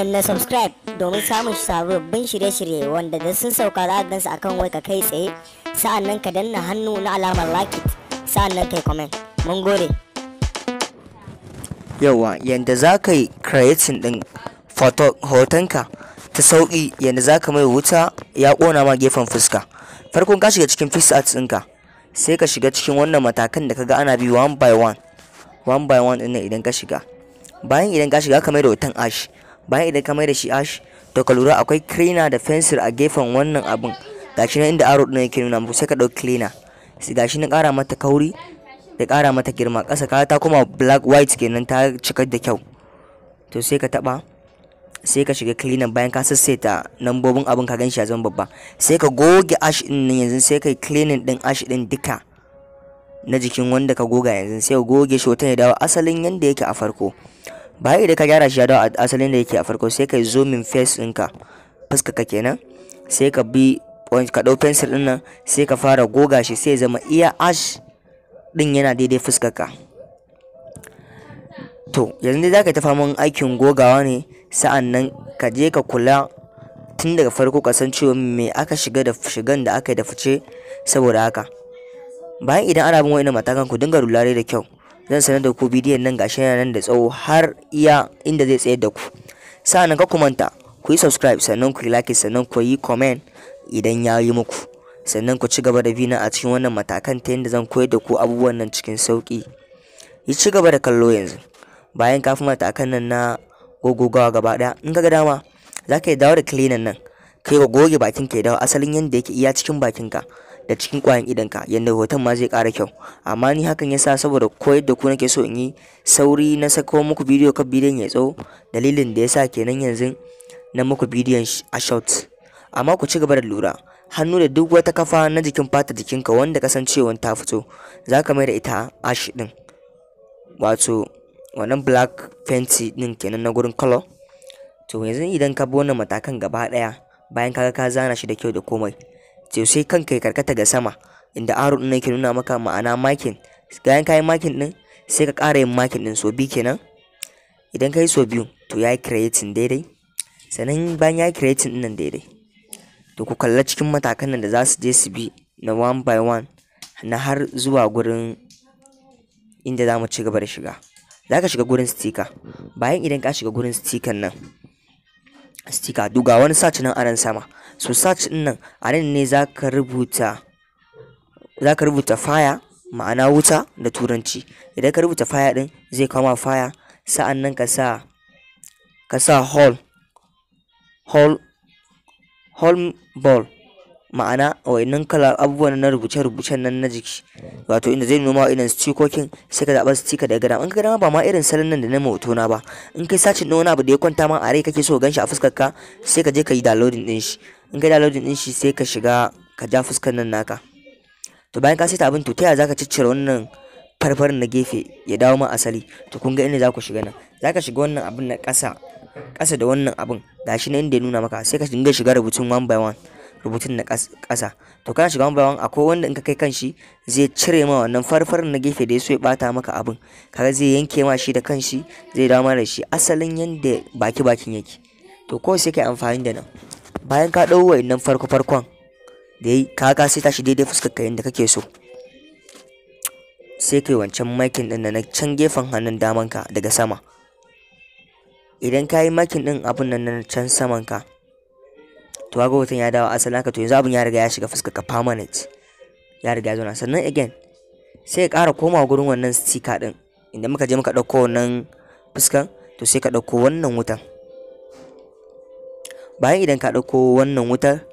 na subscribe domin samun sababbin shirye-shirye wanda da sun sauka za a gansu akan wai ka kai tsaye, sa'annan ka danna hannu na alamar like it, sa'annan kai comment. Mun gode. Yawa yanda za ka yi creating din hotonka ta sauki, yanda za ka mai wuta ya kona ma gefen fuska. Farkon ka shiga cikin PixArt ɗinka, sai ka shiga cikin wannan matakan da kaga ana bi one by one ɗin idan ka shiga. Bayan idan ka shiga ka mai da hoton ash, bayan idan ka mai da shi ash, to ka lura akwai cleaner da fensir a gefen wannan abun. Gashi nan inda arrow ɗin yake nuna muku, sai ka ɗau cleaner, gashi na ƙara mata kauri da ƙara mata girma. Ƙasa ka ta kuma black white kenan, ta cika da kyau. To sai ka taɓa, sai ka shiga cleaner. Bayan ka sassaita nambobin abin ka ganshi ya zama babba, sai ka goge ash ɗin nan yanzu, sai ka yi cleaning ɗin ash ɗin duka na jikin wanda ka goga yanzu, sai ka goge shi hoton ya dawo asalin yanda yake a farko. Bayan idan ka gyara shi ya dawo asalin da yake a farko, sai ka yi zooming face ɗinka, fuska ka kenan, sai ka bi ka ɗau pencil ɗin nan, sai ka fara goga shi, sai ya zama iya ash ɗin yana daidai fuskarka. To yanzu dai za ka ta faman aikin gogawa ne, sa'an nan ka je ka kula tun daga farko ka san cewa me aka shiga da shigan da aka yi da fice. Saboda haka bayan idan ana bin wa'innan matakan, ku dinga rulare da kyau. Zan sanar da ku bidiyon nan gashi yana nan da tsawo har iya inda zai tsayar da ku. Sa'an nan ka ku manta ku yi subscribe, sannan ku yi like, sannan ku yi comment idan ya yi muku, sannan ku ci gaba da bina a cikin wannan matakan ta yadda zan koyar da ku abubuwan nan cikin sauki. Yi ci gaba da kallo yanzu. Bayan ka fi matakan nan na gogogawa gaba daya, in ka ga dama za ka yi dawo da cleaner nan, kai ka goge bakin ka ya dawo asalin yadda yake iya cikin bakin ka da cikin kwayan idan ka, yanda hoton ma zai ƙara kyau. Amma ni hakan yasa saboda koyar da ku nake so in yi sauri na sako muku bidiyo kan bidiyon ya tsawo, dalilin da yasa kenan yanzu na muku bidiyon a short. Amma ku ci gaba da lura hannu da duk wata kafa na jikin fata jikinka wanda kasancewan ta fito, za ka mai da ita ash din, wato wannan black fenty din kenan na gurin color. To yanzu idan ka bi wannan matakan gaba daya, bayan kaga ka zana shi da kyau da komai, to sai kanka ya karkata ga sama inda arrow din yake nuna maka ma'ana marking. Bayan ka yi marking din, sai ka ƙara yin marking din so biyu kenan. Idan ka yi so biyu, to ya yi creating daidai. Sannan bayan ya yi creating din nan daidai, to ku kalla cikin matakan nan da za su je su bi na one by one na har zuwa gurin inda za mu ci gaba da shiga. Za ka shiga gurin sticker. Bayan idan ka shiga gurin sticker nan, sticker duga wani search nan a nan sama. So search din nan a nan ne za ka rubuta fire, ma'ana wuta da turanci. Idan ka rubuta fire din, zai kama fire. Sa'an nan ka sa hole ball, ma'ana wayannan kala abubuwan na rubuce-rubucen nan na jiki, wato inda zai nuna irin stikokin. Sai ka zaɓa sticker da gada. In ka gada ba ma irin salon nan da na hoto na ba, in kai sacin ɗin wani abu da ya kwanta ma a rai kake so ganshi a fuskar ka, sai ka je ka yi downloading ɗin shi. In ka yi downloading ɗin shi, sai ka shiga ka ja fuskar nan naka. To bayan ka saita abin, to ta yaya za ka ciccire wannan farfarin na gefe ya dawo ma asali? To kun ga inda za ku shiga nan, za ka shiga wannan abin na ƙasa da wannan abin, gashi na inda ya nuna maka, sai ka dinga shiga rubutun one by one, rubutun na ƙasa. To kana shiga one by one, akwai wanda in ka kai kanshi zai cire ma wannan farfarin na gefe da ya so ya bata maka abin, kaga zai yanke ma shi da kanshi, zai dawo ma da shi asalin yanda bakin yake. To kawai sai ka yi amfani da nan. Bayan ka ɗau wa'innan farkon da yayi, kaga sai tashi daidai fuskar ka yanda kake so, sai kai wancan makin din na can gefen hannun daman ka daga sama. Idan ka yi makin din abun nan na can saman ka, to ga hoton ya dawo asalin haka. To yanzu abun ya riga ya shiga fuskar ka permanent, ya riga ya zauna. Sannan again sai ka ƙara komawa gurin wannan sticker din inda muka je muka ɗauko wannan fuskan, to sai ka ɗauko wannan wutan. Bayan idan ka ɗauko wannan wutar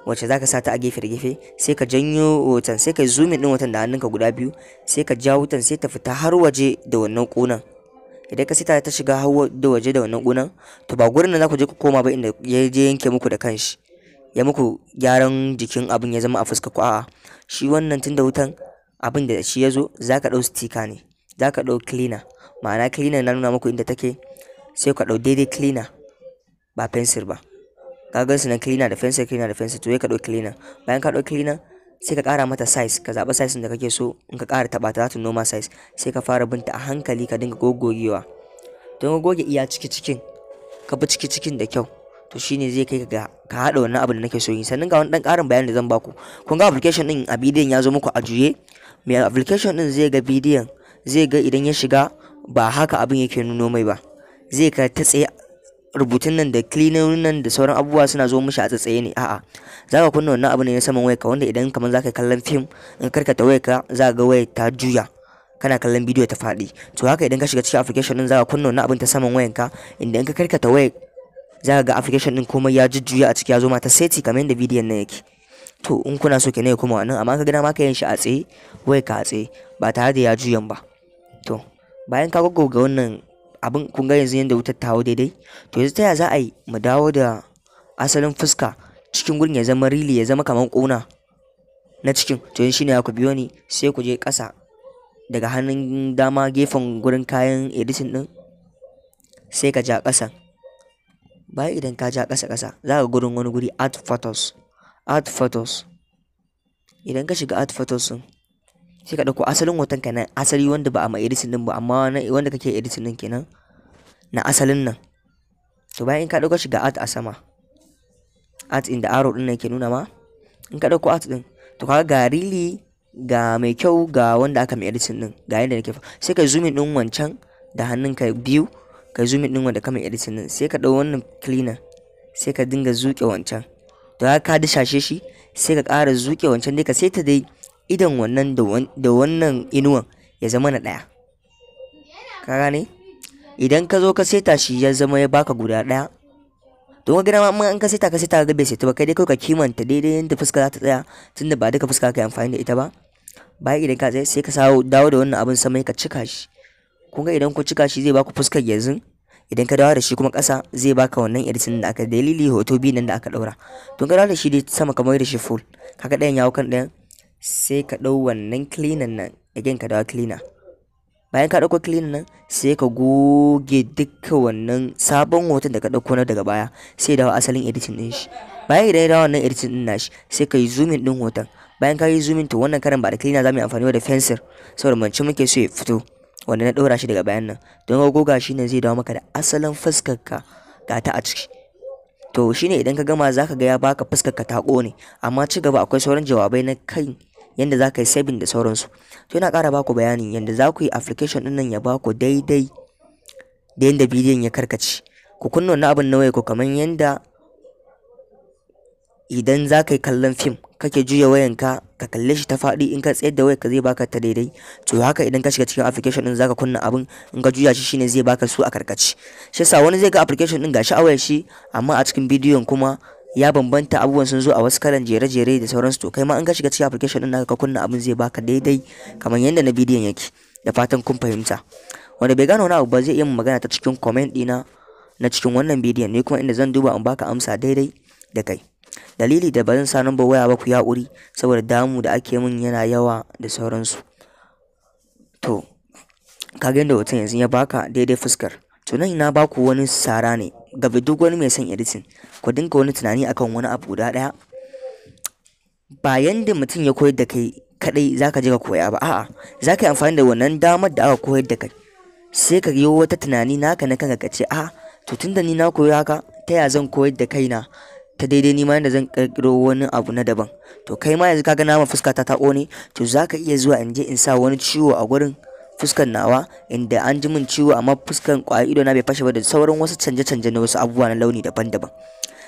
wacce za ka sa ta a gefe da gefe, sai ka janyo wutan, sai ka zoom din wutan da hannunka guda biyu, sai ka ja wutan, sai ta fita har waje da wannan ƙunan. Idan ka sita ta shiga har da waje da wannan ƙunan, to ba gurin da za ku je ku koma ba inda ya je yanke muku da kanshi, ya muku gyaran jikin abin ya zama a fuska ku. A'a, shi wannan tun da wutan abin da shi ya zo, za ka ɗau sticker ne, za ka ɗau cleaner, ma'ana cleaner na nuna muku inda take, sai ka ɗau daidai cleaner ba fensir ba. Ka gan su na cleaner da fensir, to sai ka ɗau cleaner. Bayan ka ɗau cleaner, sai ka ƙara mata size, ka zaɓi size da kake so. In ka ƙara taɓa ta, za ta normal size. Sai ka fara binta a hankali, ka dinga gogogewa. Don goge iya cikin ka bi cikin da kyau, to shine zai kai ga ka haɗa wannan abin da nake so yi. Sannan ga wani ɗan ƙarin bayani da zan baku. Kun ga application ɗin a bidiyon ya zo muku a juye. Mai application ɗin zai ga bidiyon, zai ga idan ya shiga ba haka abin yake nuno mai ba, zai ka ta tsaye rubutun nan da cleaner nan da sauran abubuwa suna zo mishi a tsatsaye ne. A'a, za ka kunna wannan abu ne na saman wayarka, wanda idan kamar za ka kallon fim, in karkata wayarka za ka ga wayar ta juya, kana kallon bidiyo ta faɗi. To haka idan ka shiga cikin application ɗin za ka kunna wannan abin ta saman wayarka, inda in ka karkata wayar za ka ga application ɗin komai ya jujjuya a ciki, ya zo ma ta seti kamar yadda bidiyon nan yake. To in kuna so kenan ya kuma wannan, amma ka gina ma ka yin shi a tsaye, wayarka a tsaye ba tare da ya juyan ba. To bayan ka goggoga wannan abin, kun ga yanzu yadda wutar ta hau daidai. To yanzu ta ya za a yi mu dawo da asalin fuska cikin gurin ya zama rili, ya zama kamar ƙuna na cikin. To yanzu shine ku biyo ni, sai ku je ƙasa daga hannun dama gefen gurin kayan editing ɗin, sai ka ja ƙasa. Bayan idan ka ja ƙasa za ka gurin wani guri add photos. Idan ka shiga add photos ɗin, sai ka ɗauko asalin hoton ka na asali wanda ba a ma editing ɗin ba, amma wanda kake editing ɗin kenan na asalin nan. To bayan in ka ɗauko shiga art a sama, art inda arrow ɗin nan yake nuna ma, in ka ɗauko art ɗin, to kaga ga really ga mai kyau ga wanda aka mai editing ɗin, ga yadda nake sai ka zoom in ɗin wancan da hannunka biyu, ka zoom in ɗin wanda ka mai editing ɗin, sai ka ɗau wannan cleaner sai ka dinga zuƙe wancan. To ka dishashe shi, sai ka ƙara zuƙe wancan dai ka saita dai idan wannan da wannan inuwan ya zama na ɗaya. Ka gane? Idan ka zo ka seta shi ya zama ya baka guda ɗaya, don ka gina ma in ka seta ga bai seta ba, kai dai kawai ka kimanta daidai yadda fuska za ta tsaya, tunda ba duka fuska ka yi amfani da ita ba. Bayan idan ka tsaye sai ka dawo da wannan abin sama ka cika shi. Kun ga idan ku cika shi zai baku fuskar yanzu. Idan ka dawo da shi kuma ƙasa zai baka wannan editing da aka dalili hoto biyu nan da aka ɗaura. Don ka dawo da shi dai sama kamar da shi full, kaga ɗayan ya hau kan ɗayan, sai ka ɗau wannan cleaner nan, again ka dawo cleaner. Bayan ka ɗauko cleaner nan, sai ka goge dukkan wannan sabon hoton da ka ɗauko na daga baya, sai dawo asalin editing ɗin shi. Bayan idan ya dawo wannan editing ɗin nashi, sai ka yi zooming ɗin hoton. Bayan ka yi zooming, to wannan karan ba da cleaner za mu yi amfani da fensir, saboda mance muke so ya fito, wanda na ɗora shi daga bayan nan. Don ka goga shi ne zai dawo maka da asalin fuskar ka ga ta a ciki. To shine idan ka gama za ka ga ya baka fuskar ka ta ƙone, amma ci gaba akwai sauran jawabai na kai yanda za ka yi saving da sauransu. To yana ƙara baku bayanin yanda za ku yi application ɗin nan ya baku daidai da yanda bidiyon ya karkace. Ku kunna wannan abin na waya ku kamar yanda idan za ka yi kallon fim kake juya wayanka ka kalle shi ta faɗi, in ka tsayar da wayarka zai baka ta daidai. To haka idan ka shiga cikin application ɗin za ka kunna abin, in ka juya shi shine zai baka su a karkace. Shi yasa wani zai ga application ɗin gashi a wayar shi, amma a cikin bidiyon kuma ya bambanta, abubuwan sun zo a wasu kalan jere-jere da sauransu. To kai ma in ka shiga cikin application din naka ka kunna abin zai baka daidai kamar yadda na bidiyon yake. Da fatan kun fahimta. Wanda bai gane wani abu ba zai iya magana ta cikin comment dina na cikin wannan bidiyon ne, kuma inda zan duba in baka amsa daidai da kai. Dalili da ba zan sa number waya ba ku ya ƙuri, saboda damu da ake min yana yawa da sauransu. To kaga yadda hoton yanzu ya baka daidai fuskar. To nan na baku wani sara ne ga duk wani mai son editing, ku dinga wani tunani akan wani abu guda ɗaya. Ba yanda mutum ya koyar da kai kadai zaka je ka koya ba, a'a zaka yi amfani da wannan damar da aka koyar da kai, sai ka yi wata tunani naka na kanka ka ce a to tunda ni na koyi haka, ta ya zan koyar da kaina ta daidai, ni ma yanda zan kirkiro wani abu na daban. To kai ma yanzu kaga nama fuskata ta ƙone, to zaka iya zuwa in je in sa wani ciwo a gurin fuskar nawa, inda an ji min ciwo amma fuskar ƙwayar ido na bai fashe ba, da sauran wasu canje-canje na wasu abubuwa na launi daban-daban.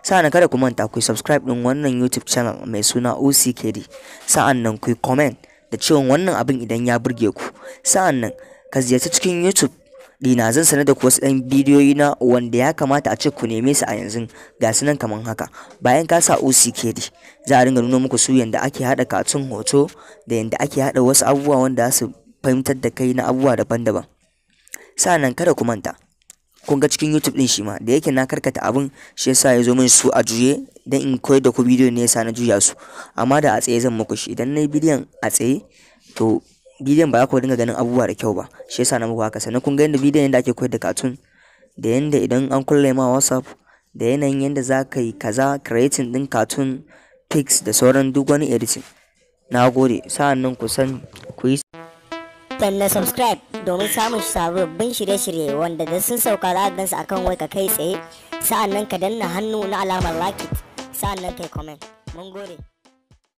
Sa'an kada ku manta ku subscribe din wannan YouTube channel mai suna OCKD. Sa'an nan ku comment da cewa wannan abin idan ya burge ku. Sa'an nan ka ziyarci cikin YouTube dina, zan sanar da ku wasu ɗan bidiyoyi na wanda ya kamata a ce ku neme su a yanzu, ga su nan kaman haka. Bayan ka sa OCKD za a ringa nuna muku su yanda ake haɗa katun hoto da yanda ake haɗa wasu abubuwa wanda za su fahimtar da kai na abubuwa daban-daban. Sa'annan kada ku manta, kun ga cikin YouTube din shi ma da yake na karkata abin, shi yasa ya zo min su a juye dan in koyar da ku bidiyo ne, yasa na juya su. Amma da a tsaye zan muku shi, idan na yi bidiyon a tsaye to bidiyon ba za ku dinga ganin abubuwa da kyau ba, shi yasa na muku haka. Sannan kun ga yanda bidiyon yanda ake koyar da cartoon, da yanda idan an kulle ma WhatsApp, da yanayin yanda za ka yi kaza creating din cartoon pics da sauran duk wani editing. Na gode. Sa'annan ku san ku yi danna subscribe domin samun sababbin shirye-shirye wanda da sun sauka za a gansu akan wai ka kai tsaye, sa'annan ka danna hannu na alamar like it, sa'annan kai comment. Mun gode.